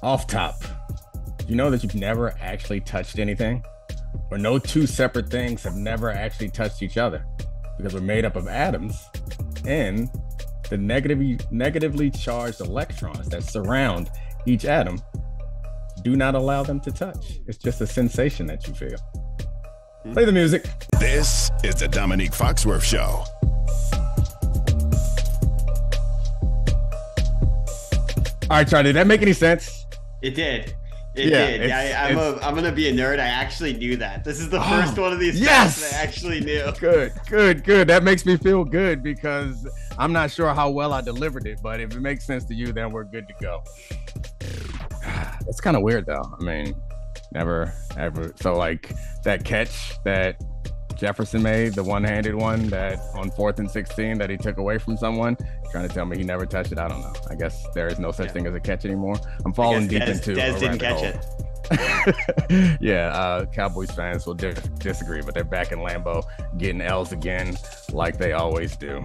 Off top, you know that you've never actually touched anything, or no two separate things have never actually touched each other because we're made up of atoms and the negatively charged electrons that surround each atom do not allow them to touch. It's just a sensation that you feel. Play the music. This is the Domonique Foxworth Show. All right, Charlie, did that make any sense? It did. It did. Yeah, I'm gonna be a nerd. I actually knew that. This is the first one of these yes that I actually knew. Good. That makes me feel good because I'm not sure how well I delivered it, but if it makes sense to you, then we're good to go. It's kind of weird though. I mean, never ever. So like that catch that Jefferson made, the one-handed one that on 4th and 16 that he took away from someone, trying to tell me he never touched it. I don't know. I guess there is no such thing as a catch anymore. I'm falling deep into Dez didn't catch it. Yeah, Cowboys fans will disagree, but they're back in Lambeau getting L's again like they always do.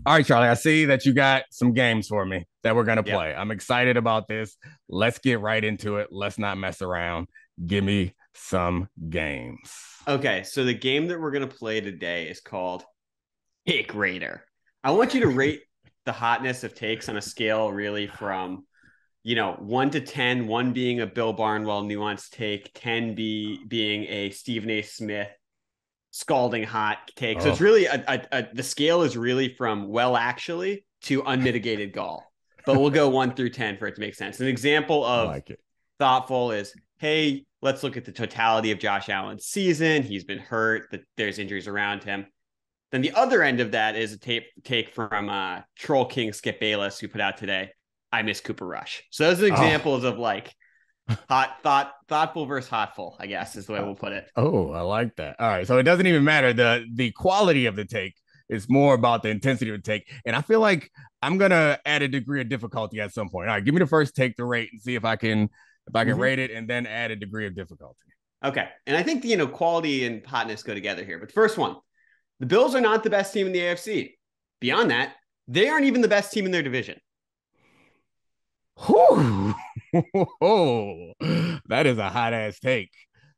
All right, Charlie, I see that you got some games for me that we're going to play. I'm excited about this. Let's get right into it. Let's not mess around. Give me some games. Okay, so the game that we're going to play today is called Take Rater. I want you to rate the hotness of takes on a scale really from, 1 to 10, 1 being a Bill Barnwell nuanced take, 10 being a Stephen A. Smith scalding hot take. So it's really the scale is really from well actually to unmitigated gall. But we'll go 1 through 10 for it to make sense. An example of thoughtful is, hey, let's look at the totality of Josh Allen's season. He's been hurt. There's injuries around him. Then the other end of that is a take from Troll King Skip Bayless, who put out today, I miss Cooper Rush. So those are examples of like thoughtful versus hotful, I guess is the way we'll put it. Oh, I like that. All right. So it doesn't even matter. The quality of the take is more about the intensity of the take. And I feel like I'm going to add a degree of difficulty at some point. All right. Give me the first take to rate and see if I can rate it and then add a degree of difficulty. Okay. And I think, quality and hotness go together here. But the first one, the Bills are not the best team in the AFC. Beyond that, they aren't even the best team in their division. Oh, that is a hot ass take.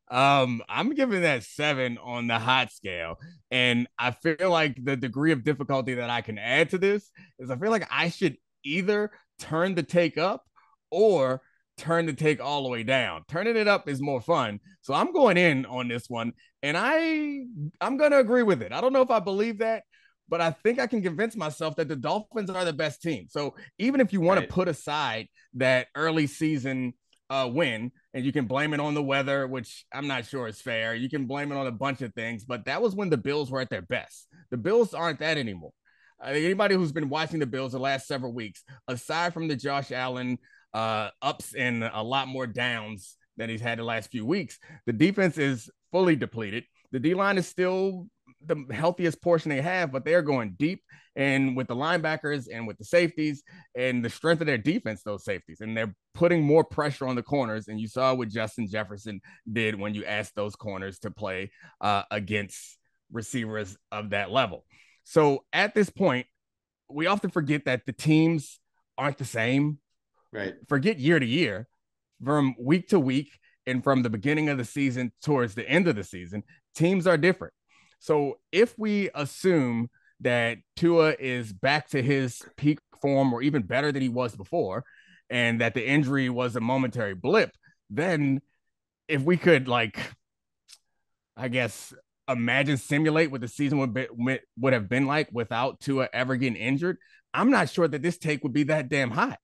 I'm giving that 7 on the hot scale. And I feel like the degree of difficulty that I can add to this is I feel like I should either turn the take up or turn the take all the way down. Turning it up is more fun. So I'm going in on this one and I'm going to agree with it. I don't know if I believe that, but I think I can convince myself that the Dolphins are the best team. So even if you want to put aside that early season win, and you can blame it on the weather, which I'm not sure is fair. You can blame it on a bunch of things, but that was when the Bills were at their best. The Bills aren't that anymore. Anybody who's been watching the Bills the last several weeks, aside from the Josh Allen ups and a lot more downs than he's had the last few weeks, the defense is fully depleted. The D-line is still the healthiest portion they have, but they're going deep, and with the linebackers and with the safeties and the strength of their defense, those safeties, and they're putting more pressure on the corners. And you saw what Justin Jefferson did when you asked those corners to play against receivers of that level. So at this point, we often forget that the teams aren't the same. Right. Forget year to year, from week to week, and from the beginning of the season towards the end of the season, teams are different. So if we assume that Tua is back to his peak form or even better than he was before, and that the injury was a momentary blip, then if we could, simulate what the season would have been like without Tua ever getting injured, I'm not sure that this take would be that damn hot.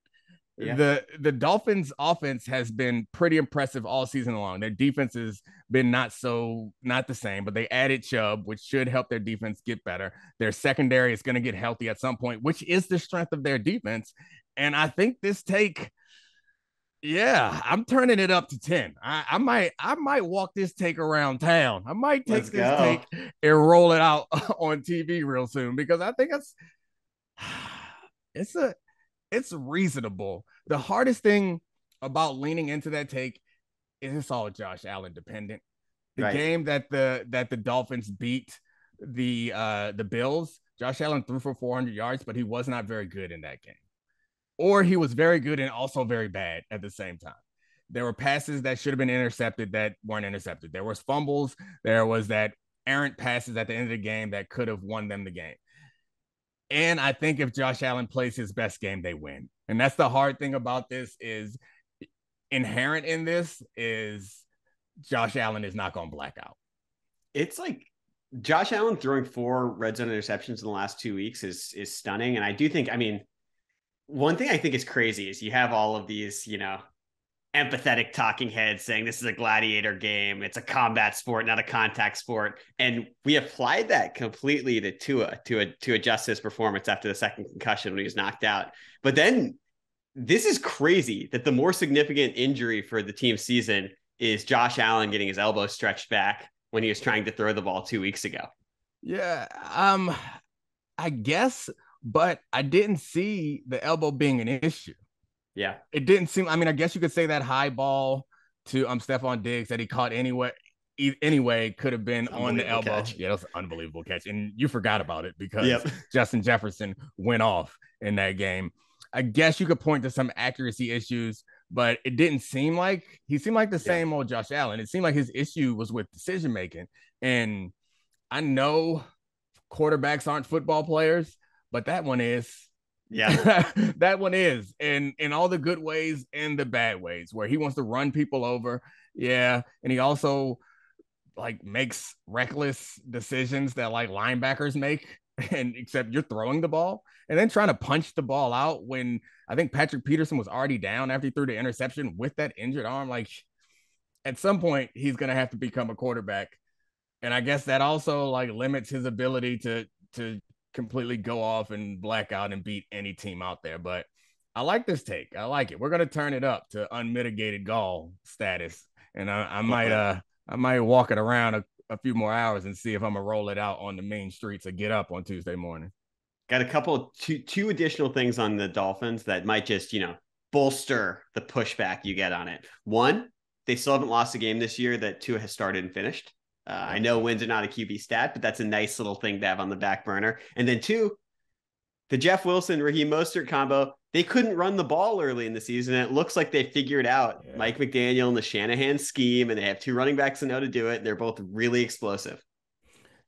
Yeah. The Dolphins offense has been pretty impressive all season long. Their defense has been not the same, but they added Chubb, which should help their defense get better. Their secondary is going to get healthy at some point, which is the strength of their defense. And I think this take, I'm turning it up to 10. I might walk this take around town. I might take this take and roll it out on TV real soon, because I think it's reasonable. The hardest thing about leaning into that take is it's all Josh Allen dependent. The game that the Dolphins beat the Bills, Josh Allen threw for 400 yards, but he was not very good in that game. or he was very good and also very bad at the same time. There were passes that should have been intercepted that weren't intercepted. There was fumbles. There was that errant passes at the end of the game that could have won them the game. And I think if Josh Allen plays his best game, they win. And that's the hard thing about this is inherent in this is Josh Allen is not going to black out. It's like Josh Allen throwing 4 red zone interceptions in the last 2 weeks is stunning. And I do think, I mean, one thing I think is crazy is you have all of these, empathetic talking heads saying this is a gladiator game. It's a combat sport, not a contact sport. And we applied that completely to Tua to adjust his performance after the second concussion when he was knocked out. But then this is crazy that the more significant injury for the team's season is Josh Allen getting his elbow stretched back when he was trying to throw the ball 2 weeks ago. Yeah, I guess, but I didn't see the elbow being an issue. Yeah. It didn't seem, I mean, I guess you could say that high ball to Stephon Diggs that he caught anyway could have been on the elbow. Catch. Yeah, that was an unbelievable catch. And you forgot about it because Justin Jefferson went off in that game. I guess you could point to some accuracy issues, but it didn't seem like he seemed like the same old Josh Allen. It seemed like his issue was with decision making. And I know quarterbacks aren't football players, but that one is. Yeah, that one is in all the good ways and the bad ways where he wants to run people over. Yeah. And he also like makes reckless decisions that like linebackers make, and except you're throwing the ball and then trying to punch the ball out when I think Patrick Peterson was already down after he threw the interception with that injured arm. Like at some point he's going to have to become a quarterback. And I guess that also like limits his ability to completely go off and black out and beat any team out there. But I like this take. I like it. We're going to turn it up to unmitigated gall status. And I might walk it around a few more hours and see if I'm going to roll it out on the main streets or get up on Tuesday morning. Got a couple, two additional things on the Dolphins that might just, bolster the pushback you get on it. One, they still haven't lost a game this year that Tua has started and finished. I know wins are not a QB stat, but that's a nice little thing to have on the back burner. And then 2, the Jeff Wilson, Raheem Mostert combo, they couldn't run the ball early in the season. And it looks like they figured out Mike McDaniel and the Shanahan scheme, and they have 2 running backs that know to do it. And they're both really explosive.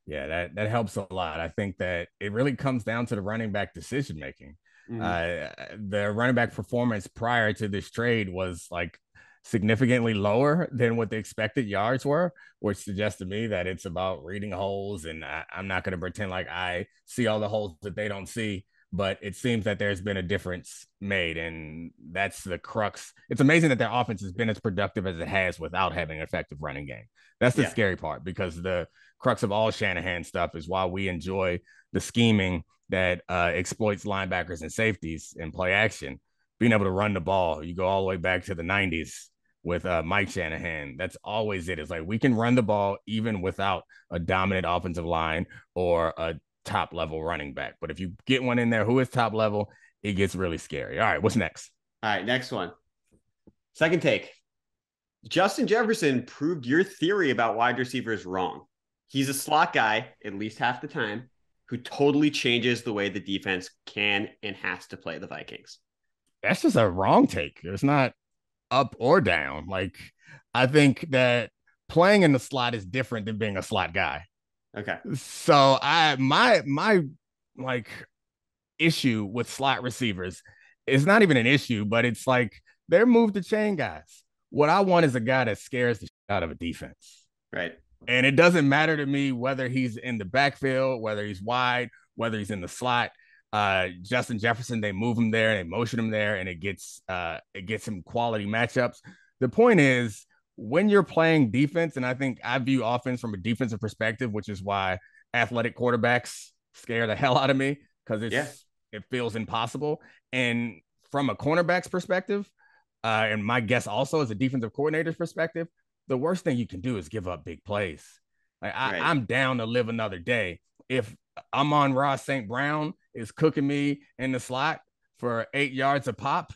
Yeah, that helps a lot. I think that it really comes down to the running back decision making. The running back performance prior to this trade was like significantly lower than what the expected yards were, which suggests to me that it's about reading holes. And I'm not going to pretend like I see all the holes that they don't see, but it seems that there's been a difference made. And that's the crux. It's amazing that their offense has been as productive as it has without having an effective running game. That's the scary part, because the crux of all Shanahan stuff is why we enjoy the scheming that exploits linebackers and safeties in play action. Being able to run the ball, you go all the way back to the 90s with Mike Shanahan. That's always it. It's like we can run the ball even without a dominant offensive line or a top level running back. But if you get one in there who is top level, it gets really scary. All right, what's next? All right, next one. Second take. Justin Jefferson proved your theory about wide receivers wrong. He's a slot guy, at least half the time, who totally changes the way the defense can and has to play the Vikings. That's just a wrong take. It's not up or down. Like, I think that playing in the slot is different than being a slot guy. Okay. So my like issue with slot receivers is not even an issue, but it's like they're move the chain guys. What I want is a guy that scares the shit out of a defense. Right. And it doesn't matter to me whether he's in the backfield, whether he's wide, whether he's in the slot. Justin Jefferson, they move him there, they motion him there, and it gets him quality matchups. The point is, when you're playing defense, and I think I view offense from a defensive perspective, which is why athletic quarterbacks scare the hell out of me, because it feels impossible. And from a cornerback's perspective, and my guess also as a defensive coordinator's perspective, the worst thing you can do is give up big plays. Like I'm down to live another day. If Amon-Ra St. Brown is cooking me in the slot for 8 yards a pop,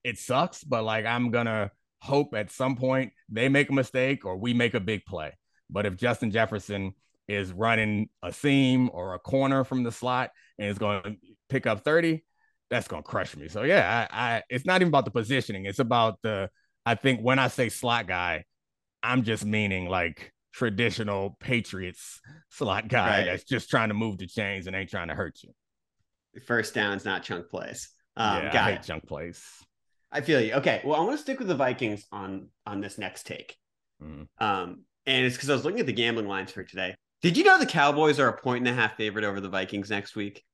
it sucks, but like I'm going to hope at some point they make a mistake or we make a big play. But if Justin Jefferson is running a seam or a corner from the slot and is going to pick up 30, that's gonna crush me. So yeah, I it's not even about the positioning. It's about I think when I say slot guy, I'm just meaning like traditional Patriots slot guy Right. that's just trying to move the chains and ain't trying to hurt you. First downs, not chunk plays. Yeah, I Got hate it. junk plays. I feel you. Okay, well, I want to stick with the Vikings on this next take. Mm. And it's because I was looking at the gambling lines for today. Did you know the Cowboys are a 1.5 favorite over the Vikings next week?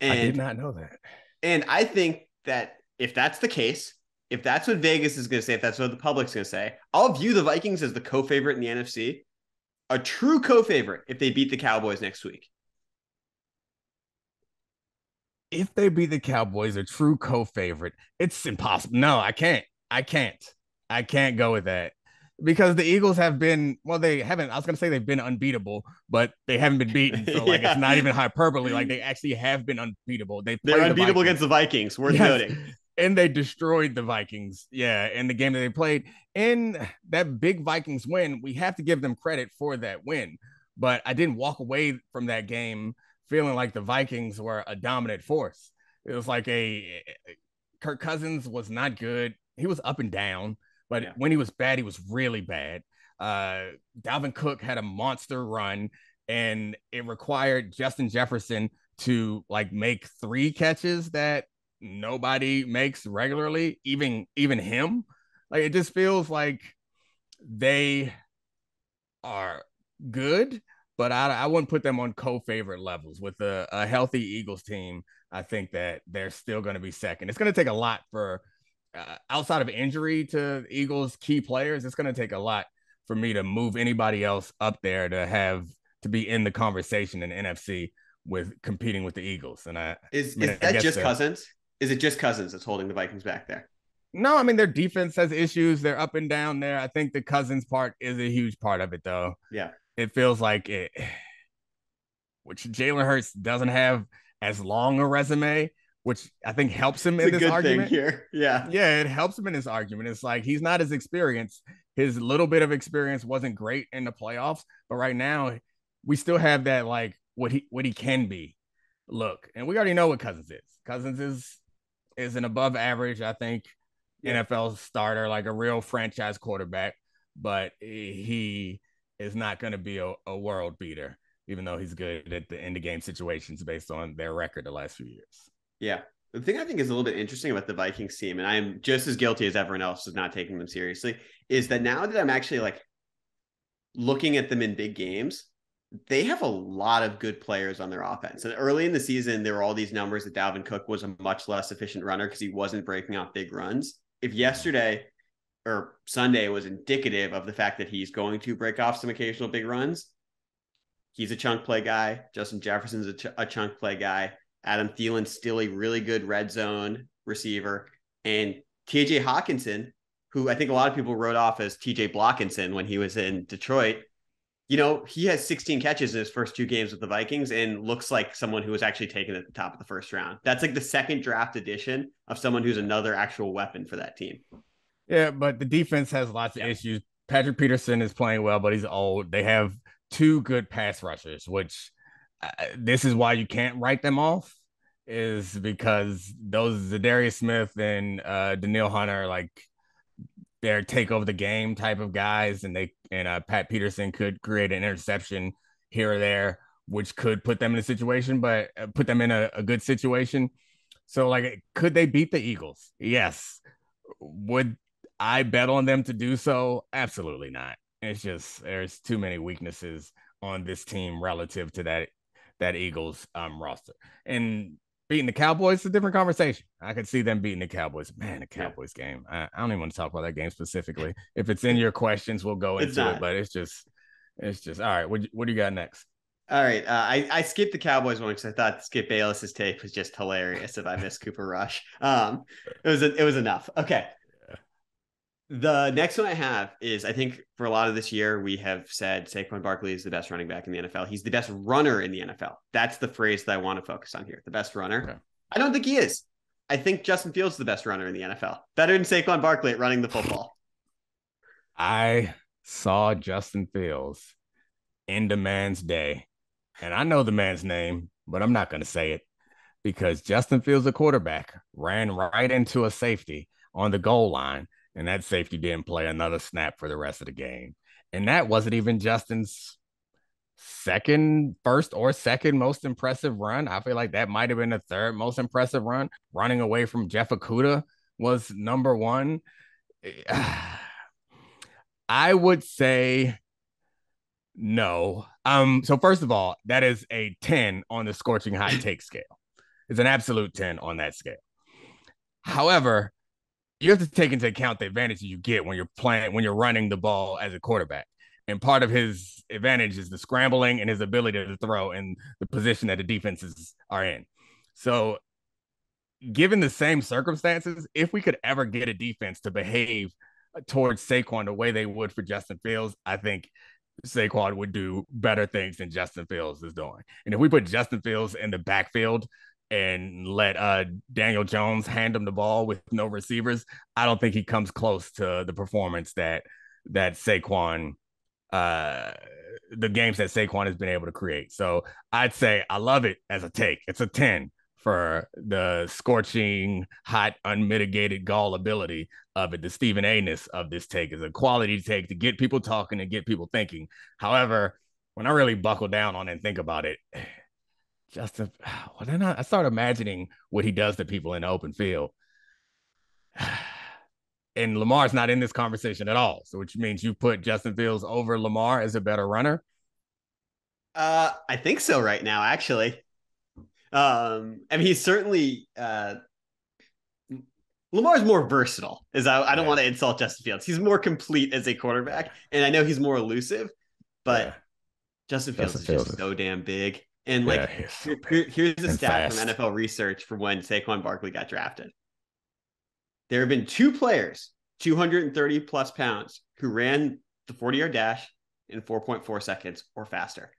I did And not know that. and I think that if that's the case, if that's what Vegas is going to say, if that's what the public's going to say, I'll view the Vikings as the co-favorite in the NFC, a true co-favorite if they beat the Cowboys next week. If they be the Cowboys, a true co-favorite, it's impossible. No, I can't. I can't. I can't go with that because the Eagles have been, well, they haven't. I was gonna say they've been unbeatable, but they haven't been beaten. So like, it's Yeah. not even hyperbole. Like they actually have been unbeatable. They They're played the unbeatable Vikings. against the Vikings, worth Yes. noting. And they destroyed the Vikings. Yeah, in the game that they played. In that big Vikings win, we have to give them credit for that win. But I didn't walk away from that game feeling like the Vikings were a dominant force. It was like Kirk Cousins was not good. He was up and down, but Yeah. when he was bad, he was really bad. Dalvin Cook had a monster run, and it required Justin Jefferson to like make 3 catches that nobody makes regularly, even him. Like it just feels like they are good, but I wouldn't put them on co-favorite levels with a healthy Eagles team. I think that they're still going to be second. It's going to take a lot for outside of injury to Eagles key players. It's going to take a lot for me to move anybody else up there to be in the conversation in NFC with competing with the Eagles. And I mean, Is I that guess just Cousins? Is it just Cousins that's holding the Vikings back there? no, I mean their defense has issues. They're up and down there. I think the Cousins part is a huge part of it, though. Yeah. It feels like it, which Jalen Hurts doesn't have as long a resume, which I think helps him It's in a this good thing argument. here. Yeah. Yeah, it helps him in this argument. It's like he's not as experienced. His little bit of experience wasn't great in the playoffs, but right now we still have that like what he can be. Look, and we already know what Cousins is. Cousins is an above average, I think, Yeah. NFL starter, like a real franchise quarterback, but he is not going to be a world beater, even though he's good at the end of game situations based on their record the last few years. Yeah. The thing I think is a little bit interesting about the Vikings team, and I'm just as guilty as everyone else is not taking them seriously, is that now that I'm actually like looking at them in big games, they have a lot of good players on their offense. And early in the season, there were all these numbers that Dalvin Cook was a much less efficient runner because he wasn't breaking off big runs. If yesterday or Sunday was indicative of the fact that he's going to break off some occasional big runs, he's a chunk play guy. Justin Jefferson's a chunk play guy. Adam Thielen's still a really good red zone receiver. And TJ Hawkinson, who I think a lot of people wrote off as TJ Blockinson when he was in Detroit, you know, he has 16 catches in his first 2 games with the Vikings and looks like someone who was actually taken at the top of the first round. That's like the second draft edition of someone who's another actual weapon for that team. Yeah, but the defense has lots of issues. Patrick Peterson is playing well, but he's old. They have 2 good pass rushers, which this is why you can't write them off, is because those Zadarius Smith and Daniil Hunter are like they're take over the game type of guys, and Pat Peterson could create an interception here or there, which could put them in a situation, but put them in a good situation. So, like, could they beat the Eagles? Yes. Would I bet on them to do so? Absolutely not. It's just there's too many weaknesses on this team relative to that Eagles roster. And beating the Cowboys is a different conversation. I could see them beating the Cowboys. Man, the Cowboys game. I don't even want to talk about that game specifically. If it's in your questions, we'll go into it. But it's just all right. What do you got next? All right. I skipped the Cowboys one because I thought Skip Bayless's take was just hilarious if I missed Cooper Rush. It was enough. Okay. The next one I have is, I think for a lot of this year, we have said Saquon Barkley is the best running back in the NFL. He's the best runner in the NFL. That's the phrase that I want to focus on here. The best runner. Okay. I don't think he is. I think Justin Fields is the best runner in the NFL. Better than Saquon Barkley at running the football. I saw Justin Fields in the man's day, and I know the man's name, but I'm not going to say it because Justin Fields, the quarterback, ran right into a safety on the goal line, and that safety didn't play another snap for the rest of the game. And that wasn't even Justin's first or second most impressive run. I feel like that might have been the third most impressive run. Running away from Jeff Okudah was number one. I would say no. So first of all, that is a 10 on the scorching hot take scale. It's an absolute 10 on that scale. However, you have to take into account the advantage you get when you're running the ball as a quarterback. And part of his advantage is the scrambling and his ability to throw in the position that the defenses are in. So, given the same circumstances, if we could ever get a defense to behave towards Saquon the way they would for Justin Fields, I think Saquon would do better things than Justin Fields is doing. And if we put Justin Fields in the backfield and let Daniel Jones hand him the ball with no receivers, I don't think he comes close to the performance that Saquon the games that Saquon has been able to create. So I'd say I love it as a take. It's a 10 for the scorching, hot, unmitigated gall ability of it. The Stephen A-ness of this take is a quality take to get people talking and get people thinking. However, when I really buckle down on it and think about it, Justin, then I start imagining what he does to people in the open field. And Lamar's not in this conversation at all. So which means you put Justin Fields over Lamar as a better runner? I think so right now, actually. I mean, he's certainly Lamar's more versatile. I don't want to insult Justin Fields. He's more complete as a quarterback, and I know he's more elusive, but Justin Fields is just so damn big. And like, here's a stat from NFL research for when Saquon Barkley got drafted. There have been two players, 230 plus pounds, who ran the 40-yard dash in 4.4 seconds or faster.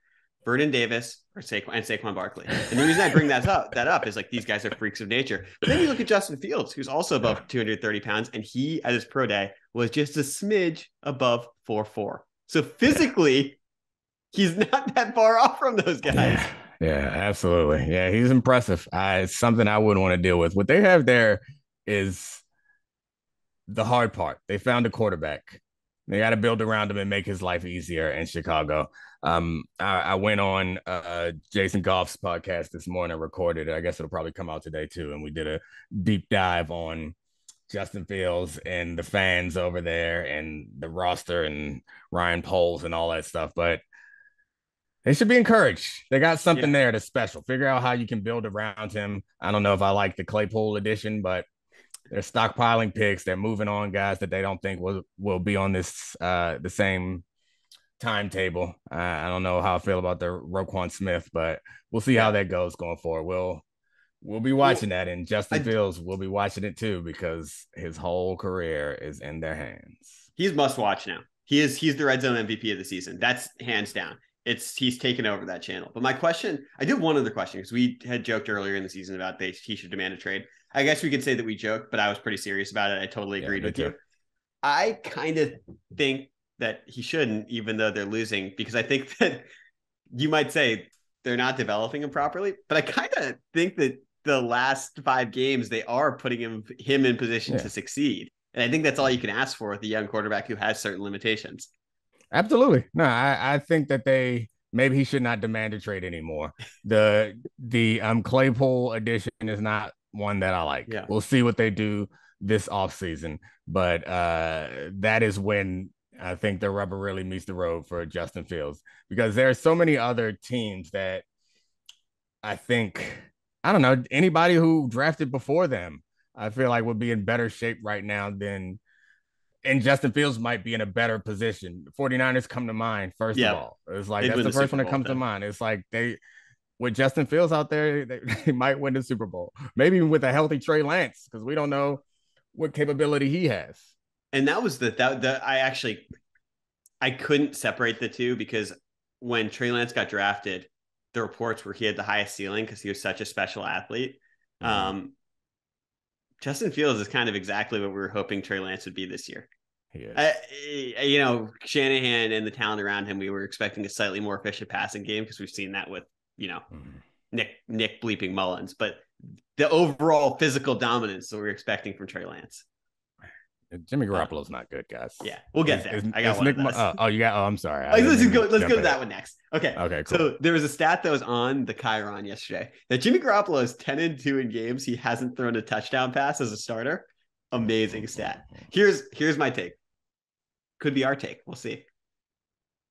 Vernon Davis or Saquon Barkley. And the reason I bring that up is like these guys are freaks of nature. But then you look at Justin Fields, who's also above 230 pounds, and he at his pro day was just a smidge above 4.4. So physically, he's not that far off from those guys. Yeah, absolutely. Yeah, he's impressive. It's something I wouldn't want to deal with. What they have there is the hard part. They found a quarterback. They got to build around him and make his life easier in Chicago. I went on Jason Goff's podcast this morning, recorded it. I guess it'll probably come out today too. And we did a deep dive on Justin Fields and the fans over there and the roster and Ryan Poles and all that stuff. But they should be encouraged. They got something there that's special. Figure out how you can build around him. I don't know if I like the Claypool edition, but they're stockpiling picks. They're moving on guys that they don't think will be on this the same timetable. I don't know how I feel about the Roquan Smith, but we'll see how that goes going forward. We'll be watching that, and Justin Fields will be watching it too because his whole career is in their hands. He's must watch now. He's the red zone MVP of the season. That's hands down. He's taken over that channel. But my question, I did one other question because we had joked earlier in the season about he should demand a trade. I guess we could say that we joked, but I was pretty serious about it. I totally agreed with you. I kind of think that he shouldn't, even though they're losing, because I think that you might say they're not developing him properly. But I kind of think that the last 5 games, they are putting him in position to succeed. And I think that's all you can ask for with a young quarterback who has certain limitations. Absolutely. No, I think that maybe he should not demand a trade anymore. The Claypool edition is not one that I like. Yeah. We'll see what they do this offseason. But that is when I think the rubber really meets the road for Justin Fields, because there are so many other teams that I think, I don't know, anybody who drafted before them, I feel like would be in better shape right now than, and Justin Fields might be in a better position. 49ers come to mind, first of all. It's like, that's the first one that comes to mind. It's like with Justin Fields out there, they might win the Super Bowl. Maybe even with a healthy Trey Lance, because we don't know what capability he has. And that was I couldn't separate the two, because when Trey Lance got drafted, the reports were he had the highest ceiling because he was such a special athlete. Mm-hmm. Justin Fields is kind of exactly what we were hoping Trey Lance would be this year. Shanahan and the talent around him, we were expecting a slightly more efficient passing game because we've seen that with, Nick bleeping Mullins. But the overall physical dominance that we're expecting from Trey Lance. Jimmy Garoppolo's not good, guys. Yeah, we'll get there. I got one Nick of those. you got. Oh, I'm sorry. Let's go to that one next. Okay. Okay. Cool. So there was a stat that was on the Chiron yesterday that Jimmy Garoppolo is 10-2 in games he hasn't thrown a touchdown pass as a starter. Amazing stat. Here's my take. Could be our take. We'll see.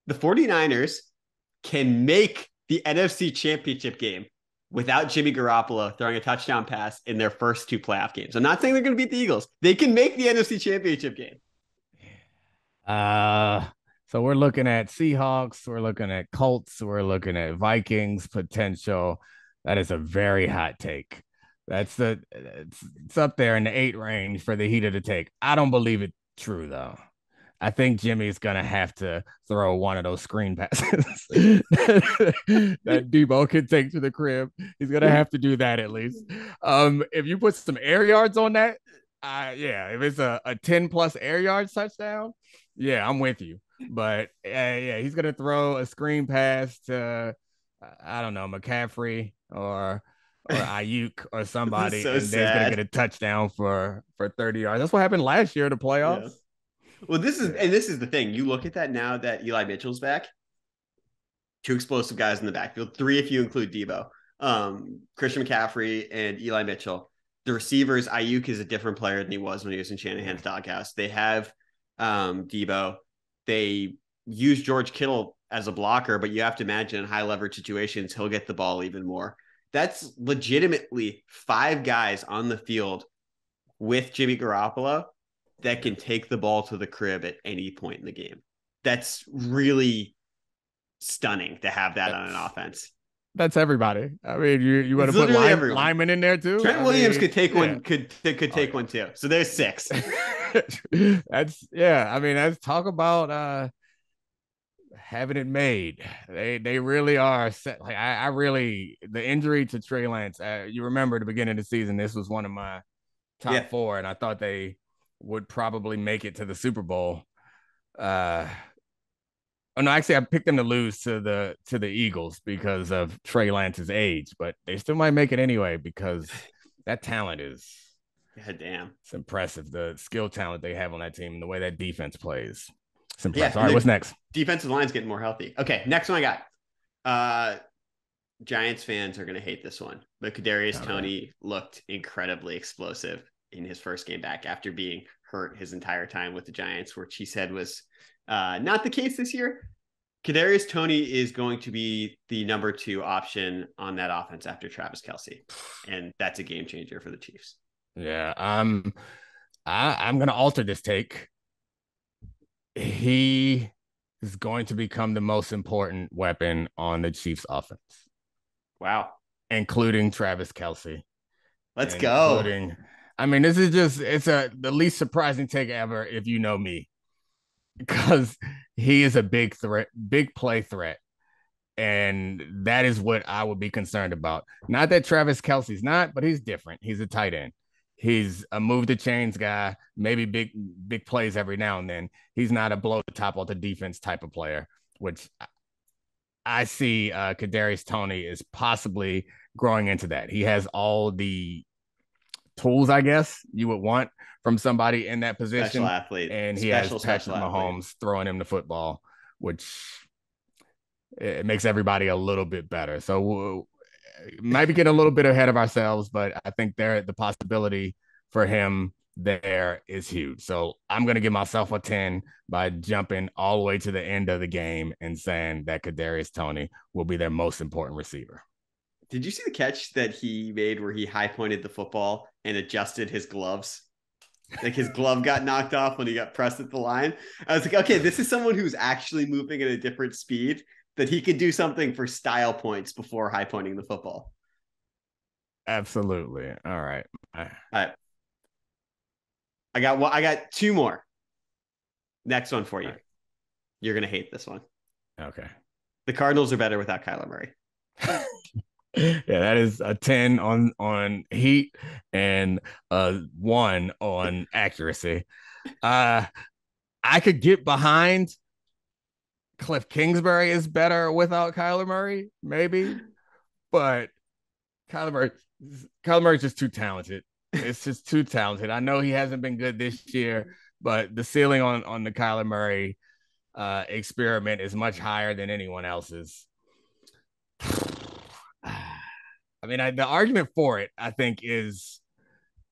The 49ers can make the NFC Championship game without Jimmy Garoppolo throwing a touchdown pass in their first 2 playoff games. I'm not saying they're going to beat the Eagles. They can make the NFC Championship game. So we're looking at Seahawks, we're looking at Colts, we're looking at Vikings potential. That is a very hot take. It's up there in the 8 range for the heat of the take. I don't believe it true though. I think Jimmy's gonna have to throw one of those screen passes that Debo can take to the crib. He's gonna have to do that at least. If you put some air yards on that, if it's a 10+ air yards touchdown, yeah, I'm with you. But he's gonna throw a screen pass to I don't know, McCaffrey or Ayuk or somebody, so and then he's gonna get a touchdown for 30 yards. That's what happened last year in the playoffs. Yeah. Well, this is the thing. You look at that now that Eli Mitchell's back. 2 explosive guys in the backfield, 3 if you include Debo. Christian McCaffrey and Eli Mitchell. The receivers, Ayuk is a different player than he was when he was in Shanahan's doghouse. They have Debo. They use George Kittle as a blocker, but you have to imagine in high leverage situations, he'll get the ball even more. That's legitimately 5 guys on the field with Jimmy Garoppolo that can take the ball to the crib at any point in the game. That's really stunning to have that on an offense. That's everybody. I mean, you want to put linemen in there too. Trent Williams could take one. Could take one too. So there's 6. Let's talk about having it made. They really are set. Like the injury to Trey Lance. You remember at the beginning of the season, this was one of my top 4, and I thought they would probably make it to the Super Bowl. Actually, I picked them to lose to the Eagles because of Trey Lance's age, but they still might make it anyway because that talent is it's impressive. The skill talent they have on that team and the way that defense plays. It's impressive. All right, what's next? Defensive line's getting more healthy. Okay, next one I got. Giants fans are going to hate this one, but KADARIUS TONEY looked incredibly explosive in his first game back after being hurt his entire time with the Giants, which he said was not the case this year. KADARIUS TONEY is going to be the number 2 option on that offense after Travis Kelce, and that's a game changer for the Chiefs. Yeah, I'm going to alter this take. He is going to become the most important weapon on the Chiefs offense. Wow. Including Travis Kelce. Let's go. I mean, this is just, the least surprising take ever if you know me, because he is a big play threat. And that is what I would be concerned about. Not that Travis Kelce's not, but he's different. He's a tight end. He's a move the chains guy, maybe big plays every now and then. He's not a blow the top off the defense type of player, which I see KADARIUS TONEY is possibly growing into that. He has all the tools, I guess, you would want from somebody in that position. Special athlete. And he has Patrick Mahomes throwing him the football, which it makes everybody a little bit better. So might be getting a little bit ahead of ourselves, but I think the possibility for him there is huge. So I'm going to give myself a 10 by jumping all the way to the end of the game and saying that KADARIUS TONEY will be their most important receiver. Did you see the catch that he made where he high pointed the football and adjusted his gloves? Like his glove got knocked off when he got pressed at the line. I was like, okay, this is someone who's actually moving at a different speed, that he could do something for style points before high pointing the football. Absolutely. All right. I got 2 more. Next one for you. Right. You're going to hate this one. Okay. The Cardinals are better without Kyler Murray. Yeah, that is a 10 on heat and 1 on accuracy. I could get behind Cliff Kingsbury is better without Kyler Murray, maybe, but Kyler Murray, Kyler Murray's just too talented. It's just too talented. I know he hasn't been good this year, but the ceiling on the Kyler Murray experiment is much higher than anyone else's. I mean, the argument for it, I think, is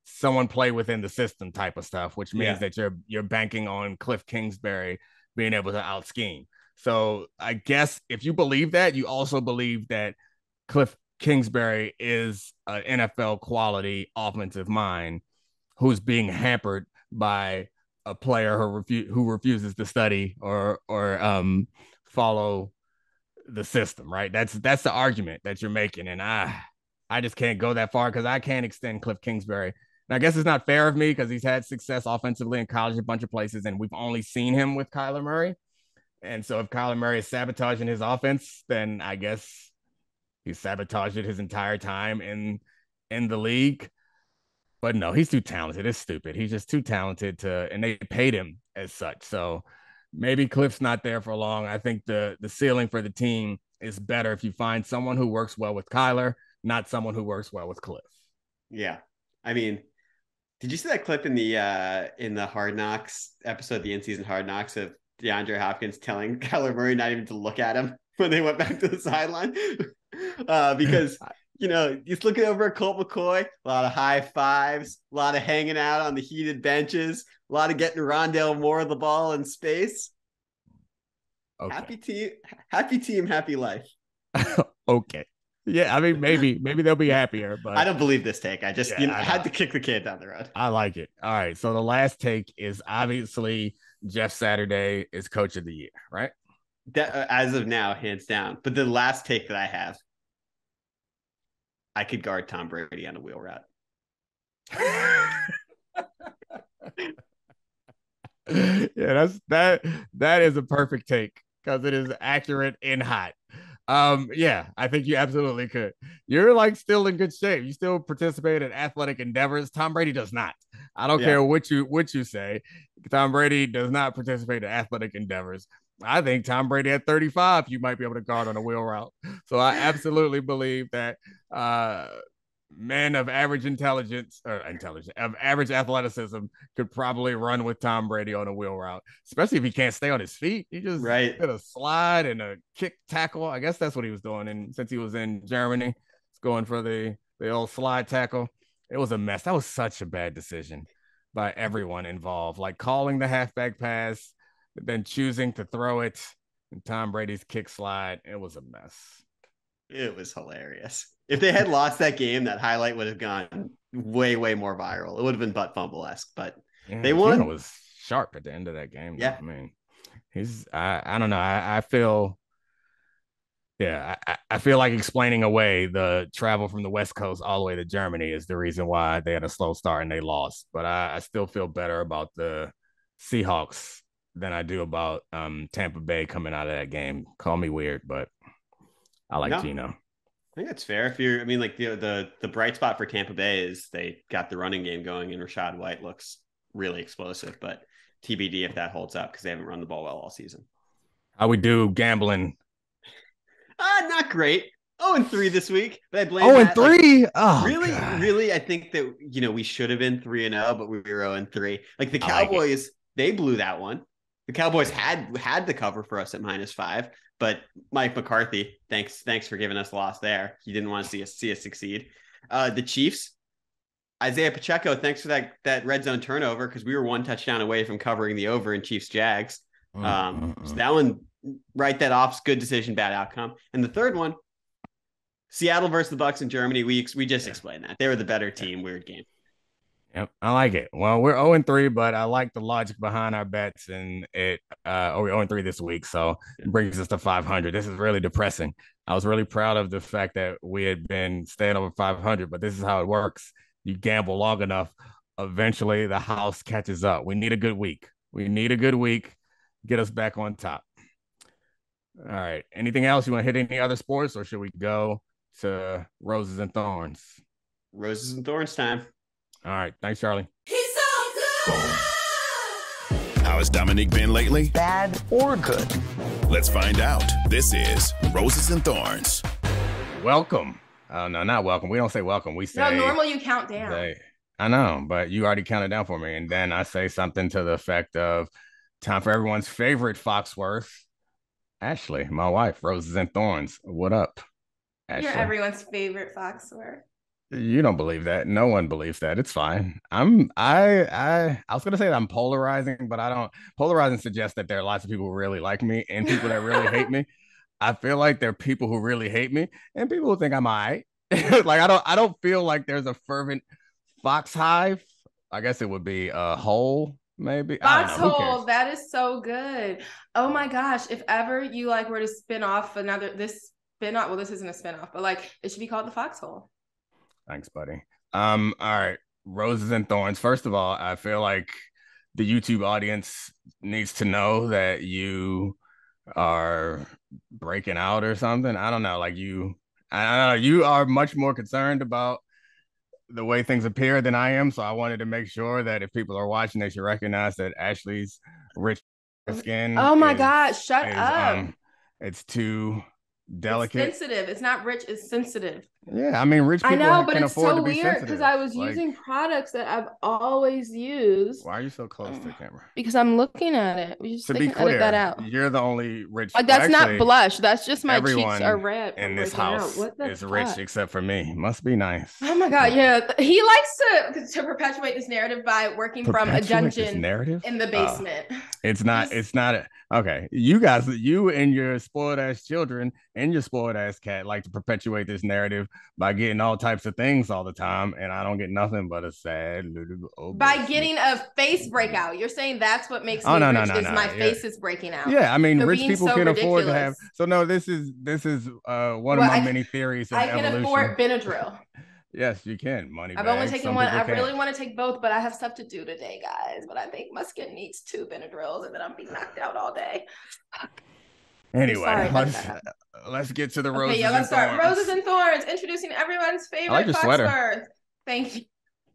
someone play within the system type of stuff, which means that you're banking on Cliff Kingsbury being able to out scheme. So I guess if you believe that, you also believe that Cliff Kingsbury is an NFL quality offensive mind who's being hampered by a player who refuses to study or follow the system, right? That's the argument that you're making, and I just can't go that far because I can't extend Cliff Kingsbury. And I guess it's not fair of me because he's had success offensively in college a bunch of places, and we've only seen him with Kyler Murray. And so if Kyler Murray is sabotaging his offense, then I guess he sabotaged it his entire time in the league. But no, he's too talented. It's stupid. He's just too talented and they paid him as such. So maybe Cliff's not there for long. I think the ceiling for the team is better if you find someone who works well with Kyler, not someone who works well with Cliff. Yeah. I mean, did you see that clip in the Hard Knocks episode, the in-season Hard Knocks, of DeAndre Hopkins telling Kyler Murray not even to look at him when they went back to the sideline? Because, he's looking over at Colt McCoy, a lot of high fives, a lot of hanging out on the heated benches, a lot of getting Rondale Moore the ball in space. Okay. Happy team, happy life. Okay. Yeah, I mean, maybe they'll be happier, but I don't believe this take. I just I had to kick the kid down the road. I like it. All right, so the last take is obviously Jeff Saturday is coach of the year, right? As of now, hands down. But the last take that I have, I could guard Tom Brady on a wheel route. Yeah, that is a perfect take because it is accurate and hot. Yeah, I think you absolutely could. You're like still in good shape. You still participate in athletic endeavors. Tom Brady does not. I don't care what you say. Tom Brady does not participate in athletic endeavors. I think Tom Brady at 35, you might be able to guard on a wheel route. So I absolutely believe that men of average average athleticism could probably run with Tom Brady on a wheel route, especially if he can't stay on his feet. He just did a slide and a kick tackle. I guess that's what he was doing. And since he was in Germany, he's going for the old slide tackle. It was a mess. That was such a bad decision by everyone involved, like calling the halfback pass, then choosing to throw it, and Tom Brady's kick slide. It was a mess. It was hilarious. If they had lost that game, that highlight would have gone way, way more viral. It would have been butt fumble-esque, but they won. It was sharp at the end of that game. Yeah. I mean, I don't know. I feel like explaining away the travel from the West Coast all the way to Germany is the reason why they had a slow start and they lost. But I still feel better about the Seahawks than I do about Tampa Bay coming out of that game. Call me weird, but I like Gino. I think that's fair. The bright spot for Tampa Bay is they got the running game going, and Rachaad White looks really explosive. But TBD if that holds up because they haven't run the ball well all season. How we do gambling? Not great. 0-3 this week, but I blame 0-3. Really, I think that we should have been 3-0, but we were 0-3. Like the Cowboys, they blew that one. The Cowboys had the cover for us at -5, but Mike McCarthy, thanks for giving us a loss there. He didn't want to see us succeed. The Chiefs, Isaiah Pacheco, thanks for that red zone turnover because we were one touchdown away from covering the over in Chiefs Jags. So that one, write that off. Good decision, bad outcome. And the third one, Seattle versus the Bucs in Germany. We just explained that they were the better team. Weird game. Yep, I like it. Well, we're 0-3, but I like the logic behind our bets, and we're 0-3 this week, so it brings us to 500. This is really depressing. I was really proud of the fact that we had been staying over 500, but this is how it works. You gamble long enough, eventually the house catches up. We need a good week. Get us back on top. All right. Anything else? You want to hit any other sports, or should we go to Roses and Thorns? Roses and Thorns time. All right. Thanks, Charlie. He's so good. How has Domonique been lately? Bad or good? Let's find out. This is Roses and Thorns. Welcome Oh no, not welcome. We don't say welcome. We No, say normal you count down. they. I know, but you already counted down for me, and then I say something to the effect of time for everyone's favorite Foxworth, Ashley, my wife, Roses and Thorns. What up, You're Ashley? everyone's favorite Foxworth. You don't believe that. No one believes that. It's fine. I was gonna say that I'm polarizing, but I don't polarizing suggests that there are lots of people who really like me and people that really hate me. I feel like there are people who really hate me and people who think I'm all right. Like I don't feel like there's a fervent Fox hive. I guess it would be a hole, maybe. I don't know. Who cares? Foxhole, that is so good. Oh my gosh, if ever you like were to spin off this spin off, well, this isn't a spin off, but like it should be called the Foxhole. Thanks, buddy. All right. Roses and Thorns. First of all, I feel like the YouTube audience needs to know that you are breaking out or something. I don't know. I don't know. You are much more concerned about the way things appear than I am. So I wanted to make sure that if people are watching, they should recognize that Ashley's rich skin. Oh my gosh, shut is, up. It's too delicate. It's sensitive. It's not rich, it's sensitive. Yeah, I mean, rich people I know, but can it's afford so to be weird sensitive. because I was Like, using products that I've always used. why are you so close to the camera? Because I'm looking at it. We just To they be can edit clear, that out. you're the only rich. Like that's well, actually, not blush. That's just my cheeks everyone are red. in this breaking out. house What the is rich fuck? except for me. Must be nice. Oh my god, yeah. He likes to perpetuate this narrative by working from a Perpetuate this dungeon narrative in the basement. It's not. It's not. Okay, you guys, you and your spoiled ass children and your spoiled ass cat like to perpetuate this narrative by getting all types of things all the time, and I don't get nothing but a sad little. By getting a face breakout. You're saying that's what makes me no, rich no, is no. my Yeah. face is breaking out. Yeah, I mean, They're rich being people so can afford to ridiculous. have. So no, this is one of my many theories of I can evolution. afford Benadryl. Yes, you can. Money. I've only taken one. I really want to take both, but I have stuff to do today, guys. But I think my skin needs 2 Benadryls, and then I'm being knocked out all day. Anyway, let's get to the roses. Okay, yeah, let's start. Roses and Thorns, introducing everyone's favorite I like your sweater. Foxworth. Thank you.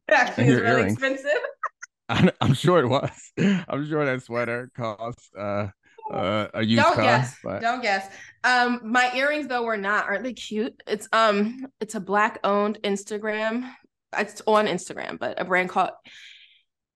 It actually is really expensive. I'm sure it was. I'm sure that sweater cost a used car. Don't guess. My earrings though were not. Aren't they cute? It's a black owned Instagram. It's on Instagram, but a brand called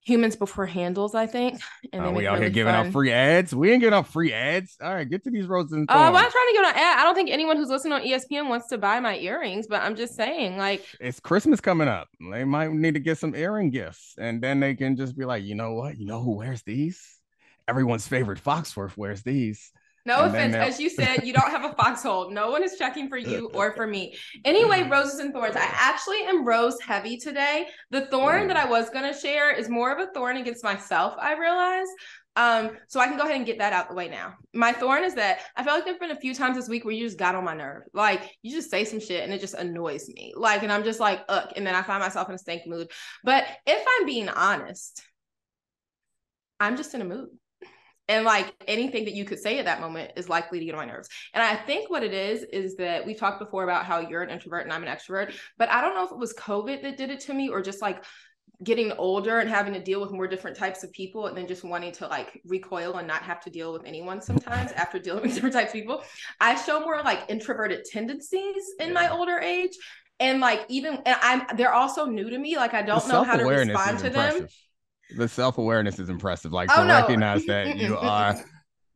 Humans Before Handles, I think. And we out here giving out free ads. We ain't giving out free ads. All right, get to these roses and thorns. I'm trying to give an ad. I don't think anyone who's listening on ESPN wants to buy my earrings, but I'm just saying, like, it's Christmas coming up. They might need to get some earring gifts, and then they can just be like, you know what? You know who wears these? Everyone's favorite Foxworth wears these. No offense, as you said, you don't have a foxhole. No one is checking for you or for me. Anyway, roses and thorns. I actually am rose heavy today. The thorn that I was going to share is more of a thorn against myself, I realize. So I can go ahead and get that out the way now. My thorn is that I feel like there've been a few times this week where you just got on my nerve. Like, you just say some shit and it just annoys me. Like, and I'm just like, ugh. And then I find myself in a stank mood. But if I'm being honest, I'm just in a mood. And like anything that you could say at that moment is likely to get on my nerves. And I think what it is that we talked before about how you're an introvert and I'm an extrovert, but I don't know if it was COVID that did it to me or just like getting older and having to deal with more different types of people and then just wanting to like recoil and not have to deal with anyone sometimes after dealing with different types of people. I show more like introverted tendencies in my older age. And like they're also new to me. Like I don't know how to respond to them. The self-awareness is impressive. Like to recognize that you are.